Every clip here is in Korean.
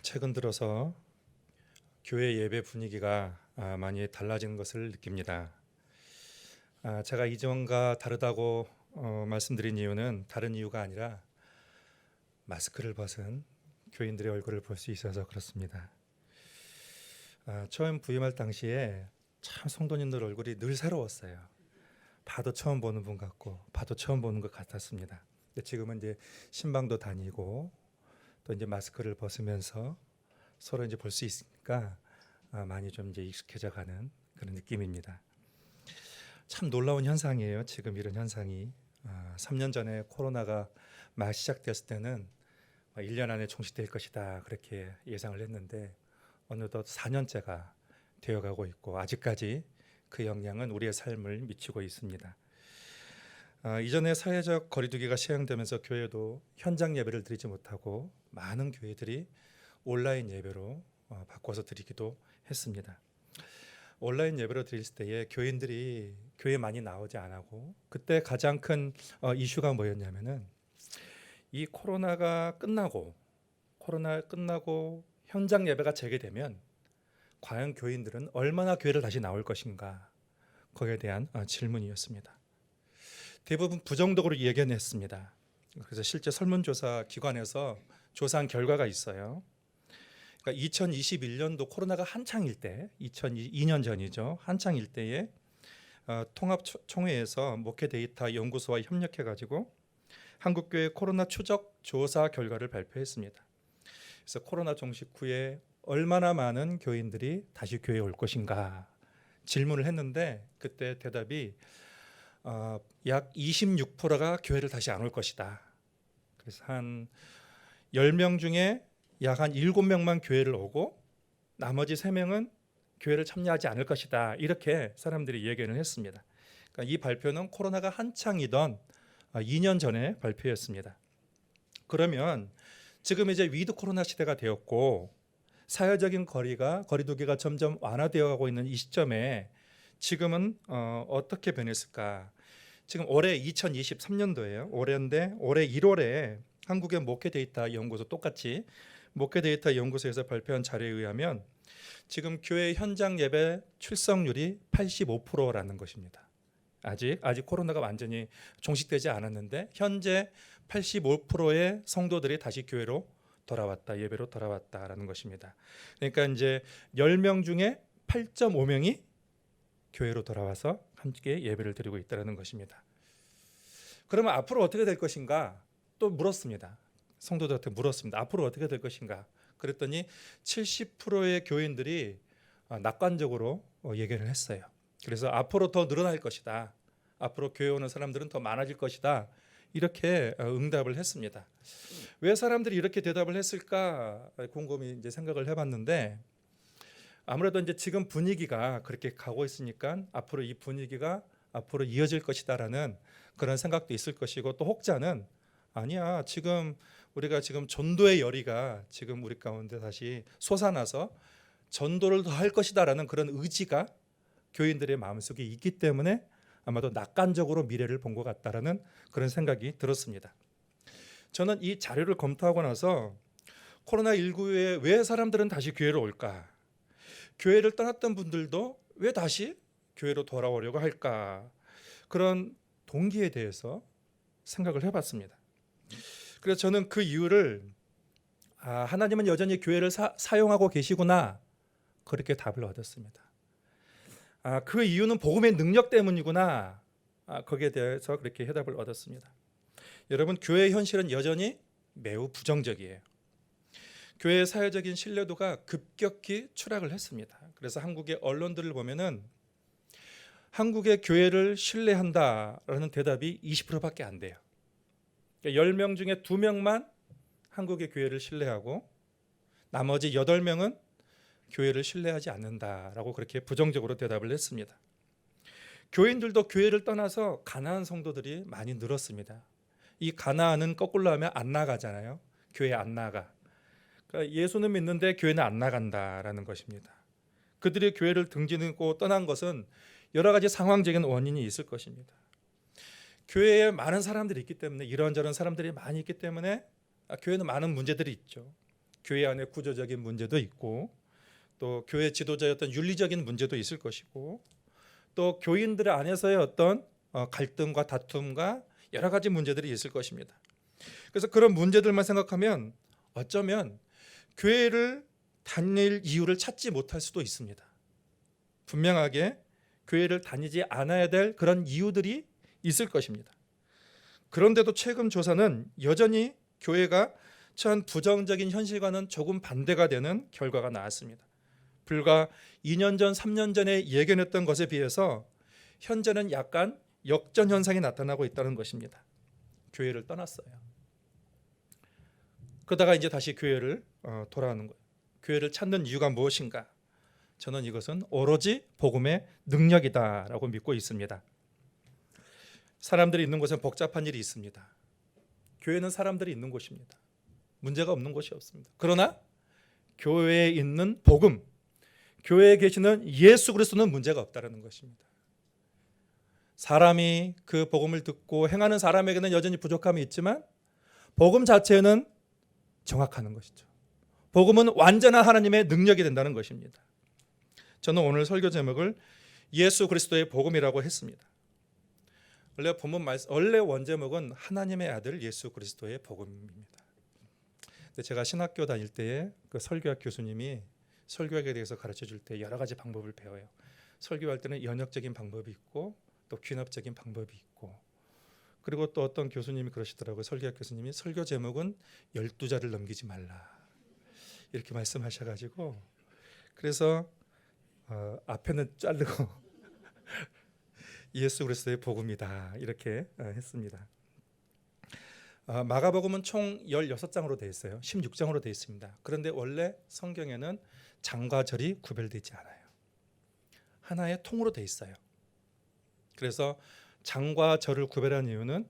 최근 들어서 교회 예배 분위기가 많이 달라지는 것을 느낍니다. 제가 이전과 다르다고 말씀드린 이유는 다른 이유가 아니라 마스크를 벗은 교인들의 얼굴을 볼 수 있어서 그렇습니다. 처음 부임할 당시에 참 성도님들 얼굴이 늘 새로웠어요. 봐도 처음 보는 분 같고 봐도 처음 보는 것 같았습니다. 근데 지금은 이제 신방도 다니고 또 이제 마스크를 벗으면서 서로 이제 볼 수 있으니까 많이 좀 이제 익숙해져 가는 그런 느낌입니다. 참 놀라운 현상이에요. 지금 이런 현상이 3년 전에 코로나가 막 시작됐을 때는 1년 안에 종식될 것이다 그렇게 예상을 했는데 어느덧 4년째가 되어가고 있고 아직까지 그 영향은 우리의 삶을 미치고 있습니다. 이전에 사회적 거리두기가 시행되면서 교회도 현장 예배를 드리지 못하고 많은 교회들이 온라인 예배로 바꿔서 드리기도 했습니다. 온라인 예배로 드릴 때에 교인들이 교회 많이 나오지 않고 그때 가장 큰 이슈가 뭐였냐면은 이 코로나 끝나고 현장 예배가 재개되면 과연 교인들은 얼마나 교회를 다시 나올 것인가 거기에 대한 질문이었습니다. 대부분 부정적으로 예견했습니다. 그래서 실제 설문조사 기관에서 조사한 결과가 있어요. 그러니까 2021년도 코로나가 한창일 때, 2002년 전이죠. 한창일 때에 통합총회에서 목회 데이터 연구소와 협력해가지고 한국교회 코로나 추적 조사 결과를 발표했습니다. 그래서 코로나 종식 후에 얼마나 많은 교인들이 다시 교회에 올 것인가 질문을 했는데 그때 대답이 약 26%가 교회를 다시 안 올 것이다. 그래서 한 10명 중에 약 한 7명만 교회를 오고 나머지 3명은 교회를 참여하지 않을 것이다. 이렇게 사람들이 예견을 했습니다. 그러니까 이 발표는 코로나가 한창이던 2년 전에 발표였습니다. 그러면 지금 이제 위드 코로나 시대가 되었고 사회적인 거리두기가 점점 완화되어 가고 있는 이 시점에 지금은 어떻게 변했을까? 지금 올해 2023년도예요. 올해인데 올해 1월에 한국의 목회 데이터 연구소 똑같이 목회 데이터 연구소에서 발표한 자료에 의하면 지금 교회 현장 예배 출석률이 85%라는 것입니다. 아직 코로나가 완전히 종식되지 않았는데 현재 85%의 성도들이 다시 교회로 돌아왔다, 예배로 돌아왔다라는 것입니다. 그러니까 이제 10명 중에 8.5명이 교회로 돌아와서 함께 예배를 드리고 있다는 것입니다. 그러면 앞으로 어떻게 될 것인가? 또 물었습니다. 성도들한테 물었습니다. 앞으로 어떻게 될 것인가? 그랬더니 70%의 교인들이 낙관적으로 예견을 했어요. 그래서 앞으로 더 늘어날 것이다. 앞으로 교회 오는 사람들은 더 많아질 것이다. 이렇게 응답을 했습니다. 왜 사람들이 이렇게 대답을 했을까 곰곰이 이제 생각을 해봤는데 아무래도 이제 지금 분위기가 그렇게 가고 있으니까 앞으로 이 분위기가 앞으로 이어질 것이다라는 그런 생각도 있을 것이고 또 혹자는 아니야 우리가 지금 전도의 열의가 지금 우리 가운데 다시 솟아나서 전도를 더 할 것이다라는 그런 의지가 교인들의 마음속에 있기 때문에 아마도 낙관적으로 미래를 본 것 같다라는 그런 생각이 들었습니다. 저는 이 자료를 검토하고 나서 코로나19에 왜 사람들은 다시 교회로 올까? 교회를 떠났던 분들도 왜 다시 교회로 돌아오려고 할까? 그런 동기에 대해서 생각을 해봤습니다. 그래서 저는 그 이유를 하나님은 여전히 교회를 사용하고 계시구나 그렇게 답을 얻었습니다. 그 이유는 복음의 능력 때문이구나 거기에 대해서 그렇게 해답을 얻었습니다. 여러분 교회의 현실은 여전히 매우 부정적이에요. 교회의 사회적인 신뢰도가 급격히 추락을 했습니다. 그래서 한국의 언론들을 보면은 한국의 교회를 신뢰한다라는 대답이 20%밖에 안 돼요. 그러니까 10명 중에 2명만 한국의 교회를 신뢰하고 나머지 8명은 교회를 신뢰하지 않는다라고 그렇게 부정적으로 대답을 했습니다. 교인들도 교회를 떠나서 가나안 성도들이 많이 늘었습니다. 이 가나안은 거꾸로 하면 안 나가잖아요. 교회 안 나가. 그러니까 예수는 믿는데 교회는 안 나간다라는 것입니다. 그들이 교회를 등지고 떠난 것은 여러 가지 상황적인 원인이 있을 것입니다. 교회에 많은 사람들이 있기 때문에 이런저런 사람들이 많이 있기 때문에 교회는 많은 문제들이 있죠. 교회 안에 구조적인 문제도 있고 또 교회 지도자의 어떤 윤리적인 문제도 있을 것이고 또 교인들 안에서의 어떤 갈등과 다툼과 여러 가지 문제들이 있을 것입니다. 그래서 그런 문제들만 생각하면 어쩌면 교회를 다닐 이유를 찾지 못할 수도 있습니다. 분명하게 교회를 다니지 않아야 될 그런 이유들이 있을 것입니다. 그런데도 최근 조사는 여전히 교회가 처한 부정적인 현실과는 조금 반대가 되는 결과가 나왔습니다. 불과 2년 전, 3년 전에 예견했던 것에 비해서 현재는 약간 역전 현상이 나타나고 있다는 것입니다. 교회를 떠났어요. 그러다가 이제 다시 교회를 돌아오는 거예요. 교회를 찾는 이유가 무엇인가? 저는 이것은 오로지 복음의 능력이다라고 믿고 있습니다. 사람들이 있는 곳에 복잡한 일이 있습니다. 교회는 사람들이 있는 곳입니다. 문제가 없는 곳이 없습니다. 그러나 교회에 있는 복음, 교회에 계시는 예수 그리스도는 문제가 없다는 것입니다. 사람이 그 복음을 듣고 행하는 사람에게는 여전히 부족함이 있지만 복음 자체는 정확하는 것이죠. 복음은 완전한 하나님의 능력이 된다는 것입니다. 저는 오늘 설교 제목을 예수 그리스도의 복음이라고 했습니다. 원래 원제목은 하나님의 아들 예수 그리스도의 복음입니다. 근데 제가 신학교 다닐 때에 그 설교학 교수님이 설교학에 대해서 가르쳐 줄 때 여러 가지 방법을 배워요. 설교할 때는 연역적인 방법이 있고 또 귀납적인 방법이 있고 그리고 또 어떤 교수님이 그러시더라고요. 설교학 교수님이 설교 제목은 12자를 넘기지 말라 이렇게 말씀하셔가지고 그래서 앞에는 자르고 예수 그리스도의 복음이다 이렇게 했습니다. 마가복음은 총 16장으로 되어 있어요. 16장으로 되어 있습니다. 그런데 원래 성경에는 장과 절이 구별되지 않아요. 하나의 통으로 되어 있어요. 그래서 장과 절을 구별한 이유는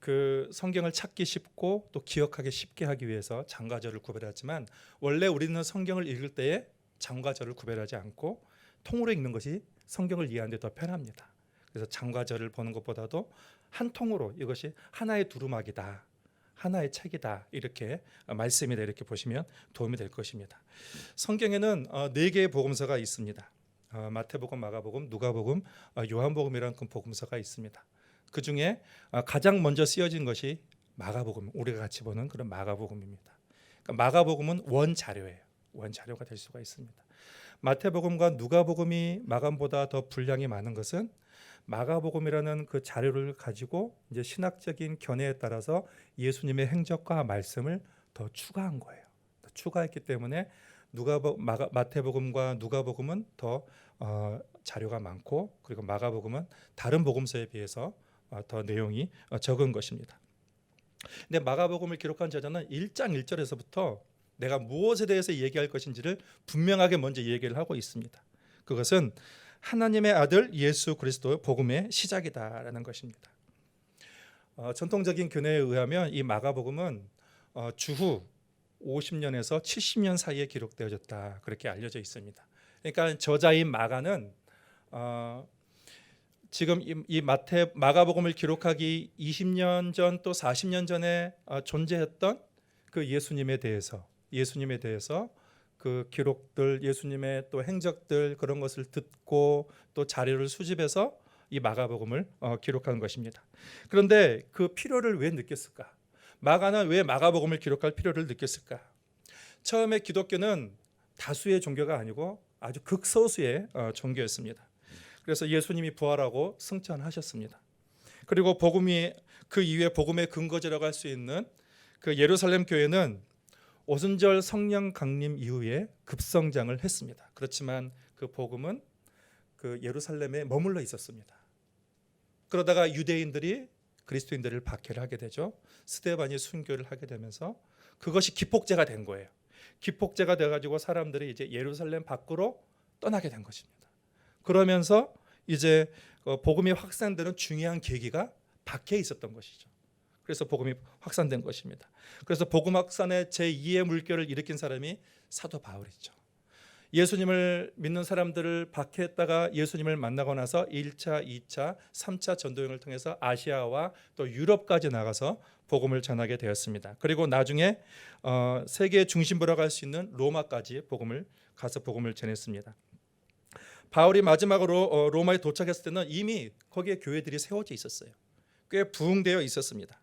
그 성경을 찾기 쉽고 또 기억하기 쉽게 하기 위해서 장과 절을 구별하지만 원래 우리는 성경을 읽을 때에 장과 절을 구별하지 않고 통으로 읽는 것이 성경을 이해하는 데 더 편합니다. 그래서 장과 절을 보는 것보다도 한 통으로 이것이 하나의 두루마기다, 하나의 책이다 이렇게 말씀이다 이렇게 보시면 도움이 될 것입니다. 성경에는 4개의 복음서가 있습니다. 마태복음, 마가복음, 누가복음, 요한복음이라는 그 복음서가 있습니다. 그 중에 가장 먼저 쓰여진 것이 마가복음, 우리가 같이 보는 그런 마가복음입니다. 그러니까 마가복음은 원자료예요. 원자료가 될 수가 있습니다. 마태복음과 누가복음이 마감보다 더 분량이 많은 것은 마가복음이라는 그 자료를 가지고 이제 신학적인 견해에 따라서 예수님의 행적과 말씀을 더 추가한 거예요. 더 추가했기 때문에 마태복음과 누가복음은 더 자료가 많고 그리고 마가복음은 다른 복음서에 비해서 더 내용이 적은 것입니다. 근데 마가복음을 기록한 저자는 1장 1절에서부터 내가 무엇에 대해서 얘기할 것인지를 분명하게 먼저 얘기를 하고 있습니다. 그것은 하나님의 아들 예수 그리스도의 복음의 시작이다라는 것입니다. 전통적인 견해에 의하면 이 마가복음은 주후 50년에서 70년 사이에 기록되어졌다 그렇게 알려져 있습니다. 그러니까 저자인 마가는 지금 이 마가복음을 기록하기 20년 전 또 40년 전에 존재했던 그 예수님에 대해서 그 기록들, 예수님의 또 행적들 그런 것을 듣고 또 자료를 수집해서 이 마가복음을 기록한 것입니다. 그런데 그 필요를 왜 느꼈을까? 마가는 왜 마가복음을 기록할 필요를 느꼈을까? 처음에 기독교는 다수의 종교가 아니고 아주 극소수의 종교였습니다. 그래서 예수님이 부활하고 승천하셨습니다. 그리고 복음이 그 이후에 복음의 근거지라고 할 수 있는 그 예루살렘 교회는 오순절 성령 강림 이후에 급성장을 했습니다. 그렇지만 그 복음은 그 예루살렘에 머물러 있었습니다. 그러다가 유대인들이 그리스도인들을 박해를 하게 되죠. 스데반이 순교를 하게 되면서 그것이 기폭제가 된 거예요. 기폭제가 돼가지고 사람들이 이제 예루살렘 밖으로 떠나게 된 것입니다. 그러면서 이제 복음이 확산되는 중요한 계기가 밖에 있었던 것이죠. 그래서 복음이 확산된 것입니다. 그래서 복음 확산의 제2의 물결을 일으킨 사람이 사도 바울이죠. 예수님을 믿는 사람들을 박해했다가 예수님을 만나고 나서 1차, 2차, 3차 전도여행을 통해서 아시아와 또 유럽까지 나가서 복음을 전하게 되었습니다. 그리고 나중에 세계 중심부라고 할 수 있는 로마까지 가서 복음을 전했습니다. 바울이 마지막으로 로마에 도착했을 때는 이미 거기에 교회들이 세워져 있었어요. 꽤 부흥되어 있었습니다.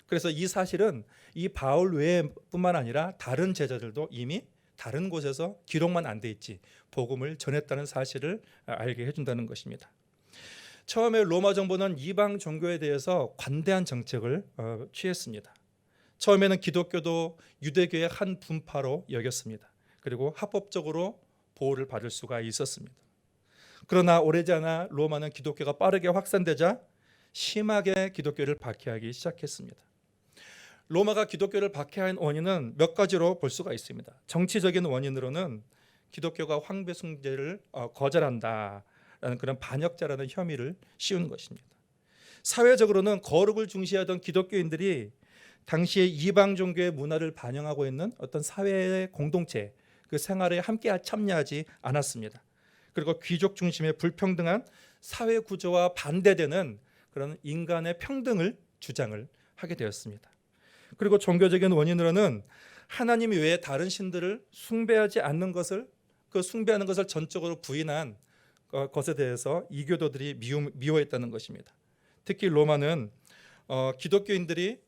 그래서 이 사실은 이 바울 외에뿐만 아니라 다른 제자들도 이미 다른 곳에서 기록만 안 돼 있지 복음을 전했다는 사실을 알게 해준다는 것입니다. 처음에 로마 정부는 이방 종교에 대해서 관대한 정책을 취했습니다. 처음에는 기독교도 유대교의 한 분파로 여겼습니다. 그리고 합법적으로 보호를 받을 수가 있었습니다. 그러나 오래지 않아 로마는 기독교가 빠르게 확산되자 심하게 기독교를 박해하기 시작했습니다. 로마가 기독교를 박해한 원인은 몇 가지로 볼 수가 있습니다. 정치적인 원인으로는 기독교가 황배 숭배를 거절한다라는 그런 반역자라는 혐의를 씌운 것입니다. 사회적으로는 거룩을 중시하던 기독교인들이 당시의 이방 종교의 문화를 반영하고 있는 어떤 사회의 공동체, 그 생활에 함께 참여하지 않았습니다. 그리고 귀족 중심의 불평등한 사회 구조와 반대되는 그런 인간의 평등을 주장을 하게 되었습니다. 그리고 종교적인 원인으로는 하나님 외에 다른 신들을 숭배하지 않는 것을, 그 숭배하는 것을 전적으로 부인한 것에 대해서 이교도들이 미워했다는 것입니다. 특히 로마는 기독교인들이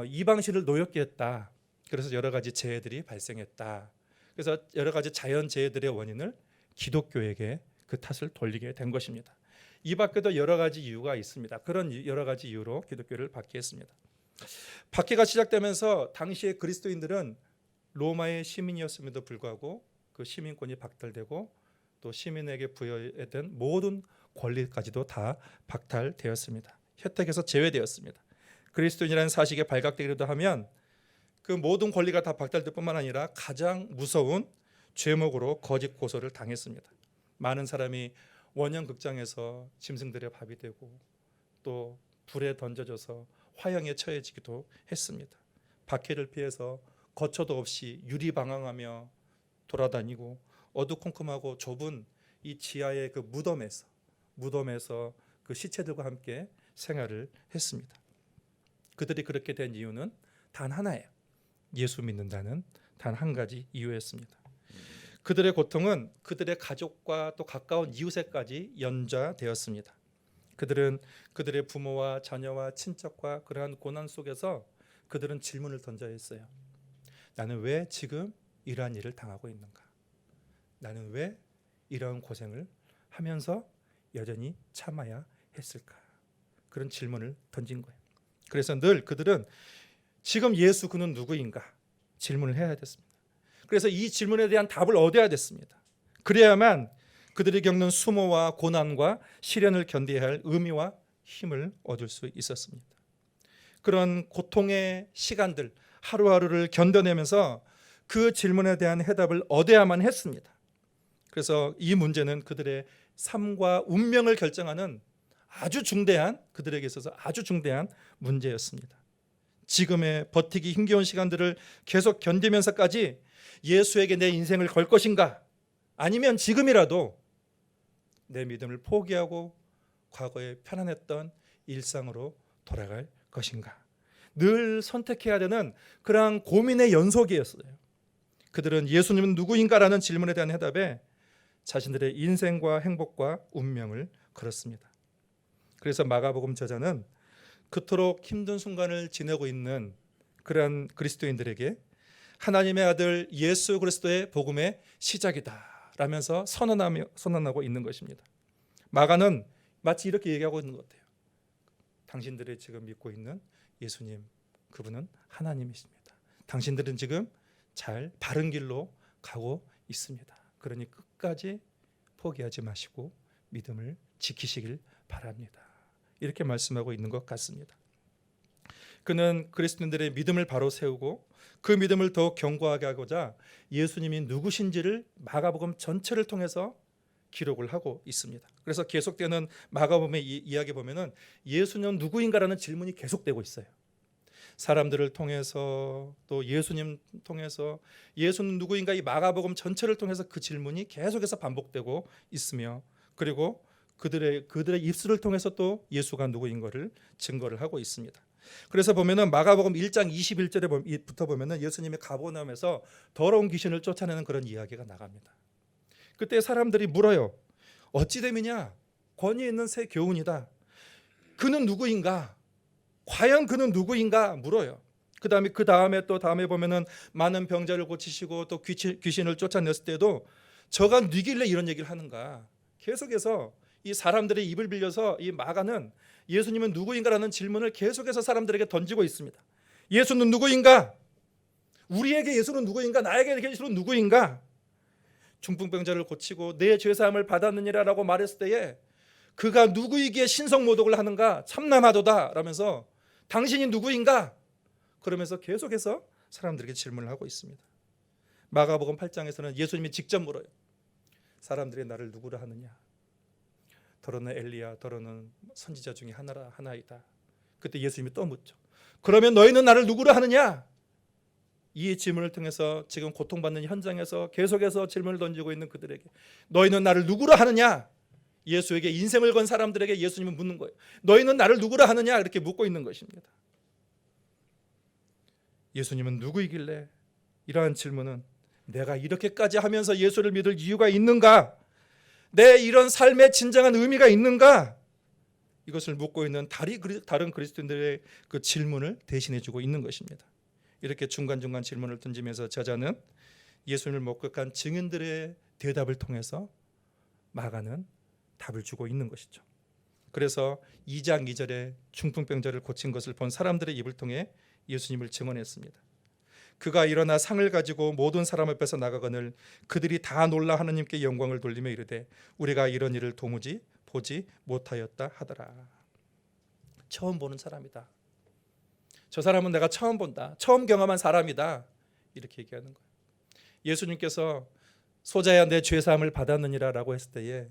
이방신을 노엽게 했다. 그래서 여러 가지 재해들이 발생했다. 그래서 여러 가지 자연 재해들의 원인을 기독교에게 그 탓을 돌리게 된 것입니다. 이 밖에도 여러 가지 이유가 있습니다. 그런 여러 가지 이유로 기독교를 박해했습니다. 박해가 시작되면서 당시의 그리스도인들은 로마의 시민이었음에도 불구하고 그 시민권이 박탈되고 또 시민에게 부여된 모든 권리까지도 다 박탈되었습니다. 혜택에서 제외되었습니다. 그리스도인이라는 사실이 발각되기도 하면 그 모든 권리가 다 박탈될 뿐만 아니라 가장 무서운 죄목으로 거짓 고소를 당했습니다. 많은 사람이 원형 극장에서 짐승들의 밥이 되고 또 불에 던져져서 화형에 처해지기도 했습니다. 박해를 피해서 거처도 없이 유리방황하며 돌아다니고 어두컴컴하고 좁은 이 지하의 그 무덤에서 그 시체들과 함께 생활을 했습니다. 그들이 그렇게 된 이유는 단 하나예요. 예수 믿는다는 단 한 가지 이유였습니다. 그들의 고통은 그들의 가족과 또 가까운 이웃에까지 연좌되었습니다. 그들은 그들의 부모와 자녀와 친척과 그러한 고난 속에서 그들은 질문을 던져야 했어요. 나는 왜 지금 이러한 일을 당하고 있는가? 나는 왜 이러한 고생을 하면서 여전히 참아야 했을까? 그런 질문을 던진 거예요. 그래서 늘 그들은 지금 예수 그는 누구인가? 질문을 해야 됐습니다. 그래서 이 질문에 대한 답을 얻어야 됐습니다. 그래야만 그들이 겪는 수모와 고난과 시련을 견뎌야 할 의미와 힘을 얻을 수 있었습니다. 그런 고통의 시간들 하루하루를 견뎌내면서 그 질문에 대한 해답을 얻어야만 했습니다. 그래서 이 문제는 그들의 삶과 운명을 결정하는 그들에게 있어서 아주 중대한 문제였습니다. 지금의 버티기 힘겨운 시간들을 계속 견디면서까지 예수에게 내 인생을 걸 것인가? 아니면 지금이라도 내 믿음을 포기하고 과거에 편안했던 일상으로 돌아갈 것인가? 늘 선택해야 되는 그러한 고민의 연속이었어요. 그들은 예수님은 누구인가라는 질문에 대한 해답에 자신들의 인생과 행복과 운명을 걸었습니다. 그래서 마가복음 저자는 그토록 힘든 순간을 지내고 있는 그러한 그리스도인들에게 하나님의 아들 예수 그리스도의 복음의 시작이다 라면서 선언하고 있는 것입니다. 마가는 마치 이렇게 얘기하고 있는 것 같아요. 당신들이 지금 믿고 있는 예수님, 그분은 하나님이십니다. 당신들은 지금 잘 바른 길로 가고 있습니다. 그러니 끝까지 포기하지 마시고 믿음을 지키시길 바랍니다. 이렇게 말씀하고 있는 것 같습니다. 그는 그리스도인들의 믿음을 바로 세우고 그 믿음을 더욱 견고하게 하고자 예수님이 누구신지를 마가복음 전체를 통해서 기록을 하고 있습니다. 그래서 계속되는 마가복음의 이야기 보면은 예수님은 누구인가라는 질문이 계속되고 있어요. 사람들을 통해서 또 예수님 통해서 예수는 누구인가 이 마가복음 전체를 통해서 그 질문이 계속해서 반복되고 있으며 그리고 그들의 입술을 통해서 또 예수가 누구인가를 증거를 하고 있습니다. 그래서 보면은 마가복음 1장 21절에부터 보면은 예수님이 가버나움에서 더러운 귀신을 쫓아내는 그런 이야기가 나갑니다. 그때 사람들이 물어요. 어찌 됨이냐? 권위 있는 새 교훈이다. 그는 누구인가? 과연 그는 누구인가? 물어요. 그 다음에 또 다음에 보면은 많은 병자를 고치시고 또 귀신을 쫓아냈을 때도 저가 누길래 이런 얘기를 하는가? 계속해서 이 사람들의 입을 빌려서 이 마가는 예수님은 누구인가라는 질문을 계속해서 사람들에게 던지고 있습니다. 예수는 누구인가? 우리에게 예수는 누구인가? 나에게 예수는 누구인가? 중풍병자를 고치고 내 죄사함을 받았느니라라고 말했을 때에 그가 누구이기에 신성모독을 하는가? 참남하도다 라면서 당신이 누구인가? 그러면서 계속해서 사람들에게 질문을 하고 있습니다. 마가복음 8장에서는 예수님이 직접 물어요. 사람들이 나를 누구라 하느냐? 더러는 엘리야, 더러는 선지자 중에 하나이다. 그때 예수님이 또 묻죠. 그러면 너희는 나를 누구라 하느냐? 이 질문을 통해서 지금 고통받는 현장에서 계속해서 질문을 던지고 있는 그들에게 너희는 나를 누구라 하느냐? 예수에게 인생을 건 사람들에게 예수님은 묻는 거예요. 너희는 나를 누구라 하느냐? 이렇게 묻고 있는 것입니다. 예수님은 누구이길래 이러한 질문은 내가 이렇게까지 하면서 예수를 믿을 이유가 있는가? 내 이런 삶에 진정한 의미가 있는가? 이것을 묻고 있는 다른 그리스도인들의 그 질문을 대신해 주고 있는 것입니다. 이렇게 중간중간 질문을 던지면서 저자는 예수님을 목격한 증인들의 대답을 통해서 마가는 답을 주고 있는 것이죠. 그래서 2장 2절에 중풍병자를 고친 것을 본 사람들의 입을 통해 예수님을 증언했습니다. 그가 일어나 상을 가지고 모든 사람 앞에서 나가거늘 그들이 다 놀라 하나님께 영광을 돌리며 이르되 우리가 이런 일을 도무지 보지 못하였다 하더라. 처음 보는 사람이다. 저 사람은 내가 처음 본다. 처음 경험한 사람이다. 이렇게 얘기하는 거예요. 예수님께서 소자야 내 죄사함을 받았느니라 라고 했을 때에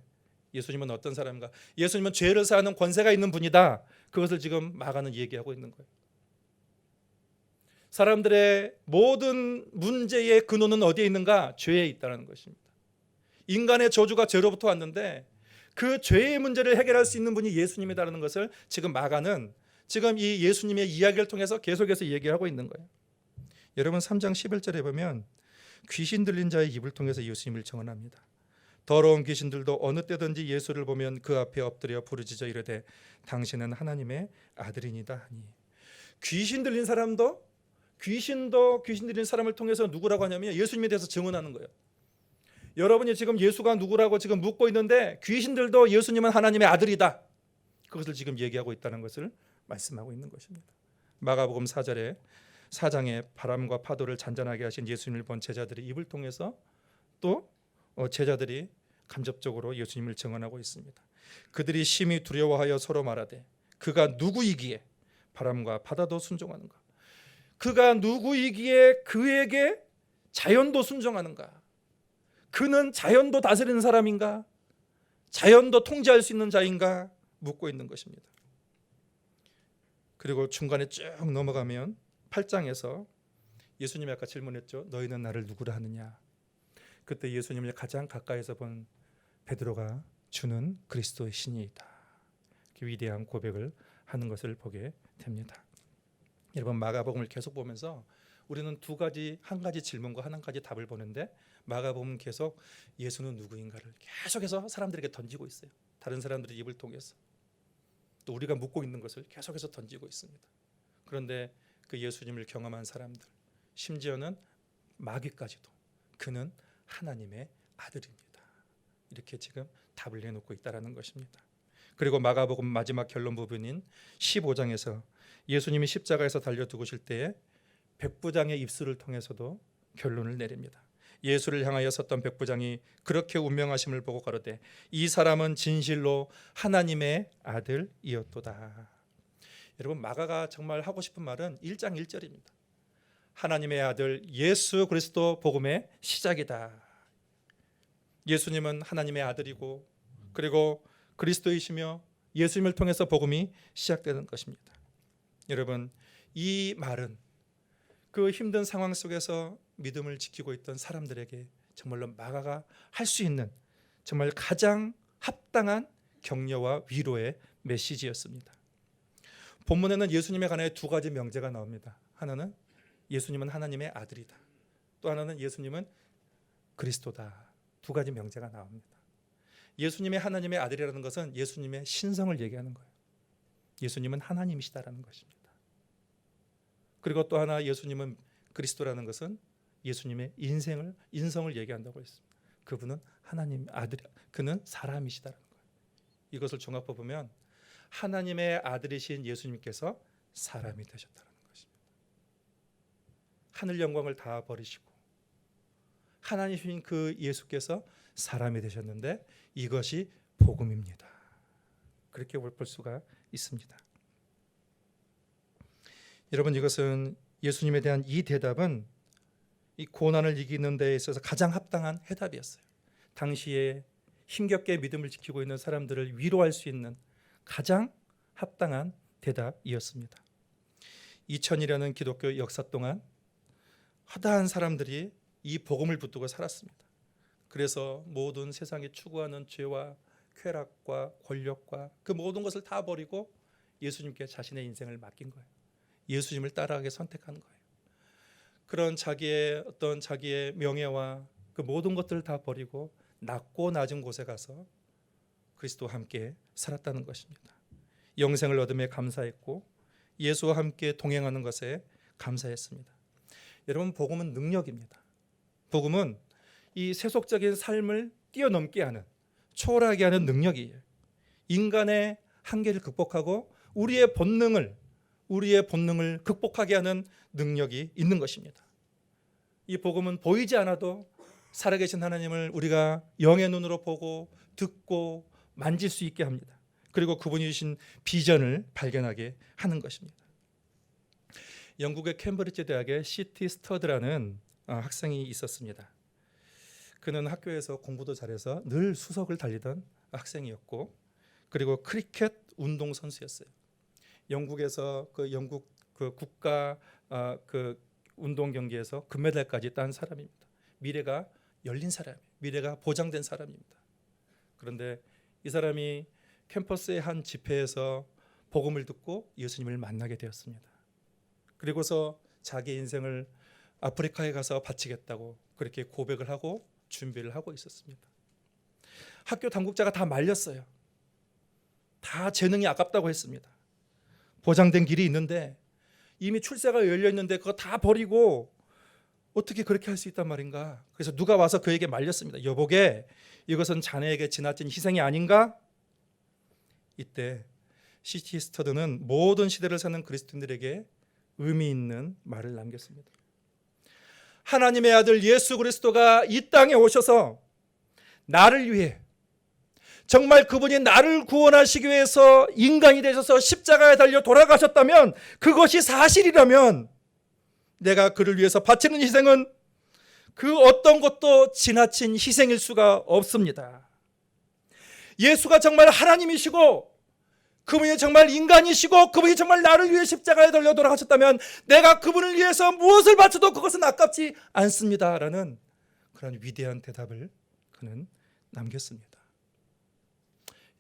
예수님은 어떤 사람인가? 예수님은 죄를 사하는 권세가 있는 분이다. 그것을 지금 마가는 얘기하고 있는 거예요. 사람들의 모든 문제의 근원은 어디에 있는가? 죄에 있다는 것입니다. 인간의 저주가 죄로부터 왔는데 그 죄의 문제를 해결할 수 있는 분이 예수님이라는 것을 지금 마가는 지금 이 예수님의 이야기를 통해서 계속해서 얘기하고 있는 거예요. 여러분 3장 11절에 보면 귀신 들린 자의 입을 통해서 예수님을 증언합니다. 더러운 귀신들도 어느 때든지 예수를 보면 그 앞에 엎드려 부르짖어 이르되 당신은 하나님의 아들이니다 하니. 귀신 들린 사람도 귀신 들린 사람을 통해서 누구라고 하냐면 예수님에 대해서 증언하는 거예요. 여러분이 지금 예수가 누구라고 지금 묻고 있는데 귀신들도 예수님은 하나님의 아들이다. 그것을 지금 얘기하고 있다는 것을 말씀하고 있는 것입니다. 마가복음 4장에 바람과 파도를 잔잔하게 하신 예수님을 본 제자들의 입을 통해서 또 제자들이 간접적으로 예수님을 증언하고 있습니다. 그들이 심히 두려워하여 서로 말하되 그가 누구이기에 바람과 바다도 순종하는가? 그가 누구이기에 그에게 자연도 순종하는가? 그는 자연도 다스리는 사람인가? 자연도 통제할 수 있는 자인가? 묻고 있는 것입니다. 그리고 중간에 쭉 넘어가면 8장에서 예수님이 아까 질문했죠. 너희는 나를 누구라 하느냐? 그때 예수님을 가장 가까이서 본 베드로가 주는 그리스도의 신이다. 위대한 고백을 하는 것을 보게 됩니다. 여러분 마가복음을 계속 보면서 우리는 한 가지 질문과 한 가지 답을 보는데 마가복음은 계속 예수는 누구인가를 계속해서 사람들에게 던지고 있어요. 다른 사람들의 입을 통해서 또 우리가 묻고 있는 것을 계속해서 던지고 있습니다. 그런데 그 예수님을 경험한 사람들 심지어는 마귀까지도 그는 하나님의 아들입니다. 이렇게 지금 답을 내놓고 있다는 것입니다. 그리고 마가복음 마지막 결론 부분인 15장에서 예수님이 십자가에서 달려 죽으실 때에 백부장의 입술을 통해서도 결론을 내립니다. 예수를 향하여 섰던 백부장이 그렇게 운명하심을 보고 가로되 이 사람은 진실로 하나님의 아들이었도다. 여러분 마가가 정말 하고 싶은 말은 1장 1절입니다. 하나님의 아들 예수 그리스도 복음의 시작이다. 예수님은 하나님의 아들이고 그리고 그리스도이시며 예수님을 통해서 복음이 시작되는 것입니다. 여러분, 이 말은 그 힘든 상황 속에서 믿음을 지키고 있던 사람들에게 정말로 마가가 할 수 있는 정말 가장 합당한 격려와 위로의 메시지였습니다. 본문에는 예수님에 관해 두 가지 명제가 나옵니다. 하나는 예수님은 하나님의 아들이다. 또 하나는 예수님은 그리스도다. 두 가지 명제가 나옵니다. 예수님의 하나님의 아들이라는 것은 예수님의 신성을 얘기하는 거예요. 예수님은 하나님이시다라는 것입니다. 그리고 또 하나 예수님은 그리스도라는 것은 예수님의 인성을 얘기한다고 했습니다. 그분은 하나님 아들, 그는 사람이시다라는 거예요. 이것을 종합해 보면 하나님의 아들이신 예수님께서 사람이 되셨다는 것입니다. 하늘 영광을 다 버리시고 하나님이신 그 예수께서 사람이 되셨는데 이것이 복음입니다. 그렇게 볼 수가 있습니다. 여러분, 이것은 예수님에 대한 이 대답은 이 고난을 이기는 데 있어서 가장 합당한 해답이었어요. 당시에 힘겹게 믿음을 지키고 있는 사람들을 위로할 수 있는 가장 합당한 대답이었습니다. 2000이라는 기독교 역사 동안 허다한 사람들이 이 복음을 붙들고 살았습니다. 그래서 모든 세상이 추구하는 죄와 쾌락과 권력과 그 모든 것을 다 버리고 예수님께 자신의 인생을 맡긴 거예요. 예수님을 따라가게 선택한 거예요. 그런 자기의 명예와 그 모든 것들을 다 버리고 낮고 낮은 곳에 가서 그리스도와 함께 살았다는 것입니다. 영생을 얻음에 감사했고 예수와 함께 동행하는 것에 감사했습니다. 여러분, 복음은 능력입니다. 복음은 이 세속적인 삶을 뛰어넘게 하는, 초월하게 하는 능력이에요. 인간의 한계를 극복하고 우리의 본능을 극복하게 하는 능력이 있는 것입니다. 이 복음은 보이지 않아도 살아계신 하나님을 우리가 영의 눈으로 보고 듣고 만질 수 있게 합니다. 그리고 그분이 주신 비전을 발견하게 하는 것입니다. 영국의 캠브리지 대학에 C.T. 스터드라는 학생이 있었습니다. 그는 학교에서 공부도 잘해서 늘 수석을 달리던 학생이었고, 그리고 크리켓 운동 선수였어요. 영국에서 영국 국가 운동 경기에서 금메달까지 딴 사람입니다. 미래가 열린 사람이에요. 미래가 보장된 사람입니다. 그런데 이 사람이 캠퍼스의 한 집회에서 복음을 듣고 예수님을 만나게 되었습니다. 그리고서 자기 인생을 아프리카에 가서 바치겠다고 그렇게 고백을 하고 준비를 하고 있었습니다. 학교 당국자가 다 말렸어요. 다 재능이 아깝다고 했습니다. 보장된 길이 있는데 이미 출세가 열려 있는데 그거 다 버리고 어떻게 그렇게 할 수 있단 말인가? 그래서 누가 와서 그에게 말렸습니다. 여보게, 이것은 자네에게 지나친 희생이 아닌가? 이때 C.T. 스터드는 모든 시대를 사는 그리스도인들에게 의미 있는 말을 남겼습니다. 하나님의 아들 예수 그리스도가 이 땅에 오셔서 나를 위해, 정말 그분이 나를 구원하시기 위해서 인간이 되셔서 십자가에 달려 돌아가셨다면, 그것이 사실이라면 내가 그를 위해서 바치는 희생은 그 어떤 것도 지나친 희생일 수가 없습니다. 예수가 정말 하나님이시고 그분이 정말 인간이시고 그분이 정말 나를 위해 십자가에 달려 돌아가셨다면 내가 그분을 위해서 무엇을 바쳐도 그것은 아깝지 않습니다라는 그런 위대한 대답을 그는 남겼습니다.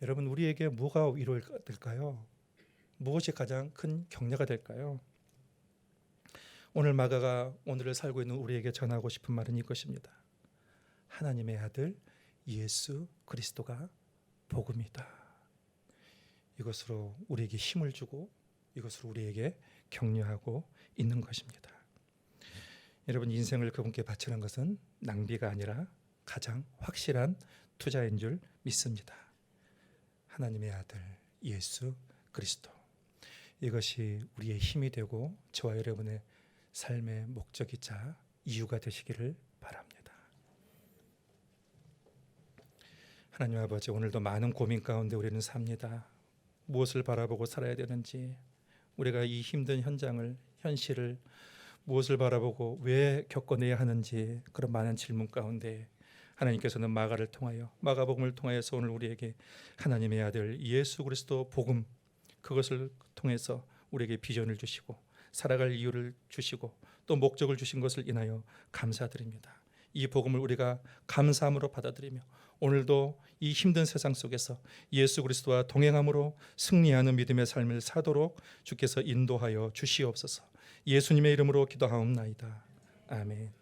여러분, 우리에게 뭐가 위로가 될까요? 무엇이 가장 큰 격려가 될까요? 오늘 마가가 오늘을 살고 있는 우리에게 전하고 싶은 말은 이것입니다. 하나님의 아들 예수 그리스도가 복음이다. 이것으로 우리에게 힘을 주고 이것으로 우리에게 격려하고 있는 것입니다. 여러분, 인생을 그분께 바치는 것은 낭비가 아니라 가장 확실한 투자인 줄 믿습니다. 하나님의 아들 예수 그리스도, 이것이 우리의 힘이 되고 저와 여러분의 삶의 목적이자 이유가 되시기를 바랍니다. 하나님 아버지, 오늘도 많은 고민 가운데 우리는 삽니다. 무엇을 바라보고 살아야 되는지, 우리가 이 힘든 현실을 무엇을 바라보고 왜 겪어내야 하는지, 그런 많은 질문 가운데 하나님께서는 마가복음을 통하여서 오늘 우리에게 하나님의 아들 예수 그리스도 복음, 그것을 통해서 우리에게 비전을 주시고 살아갈 이유를 주시고 또 목적을 주신 것을 인하여 감사드립니다. 이 복음을 우리가 감사함으로 받아들이며 오늘도 이 힘든 세상 속에서 예수 그리스도와 동행함으로 승리하는 믿음의 삶을 사도록 주께서 인도하여 주시옵소서. 예수님의 이름으로 기도하옵나이다. 아멘.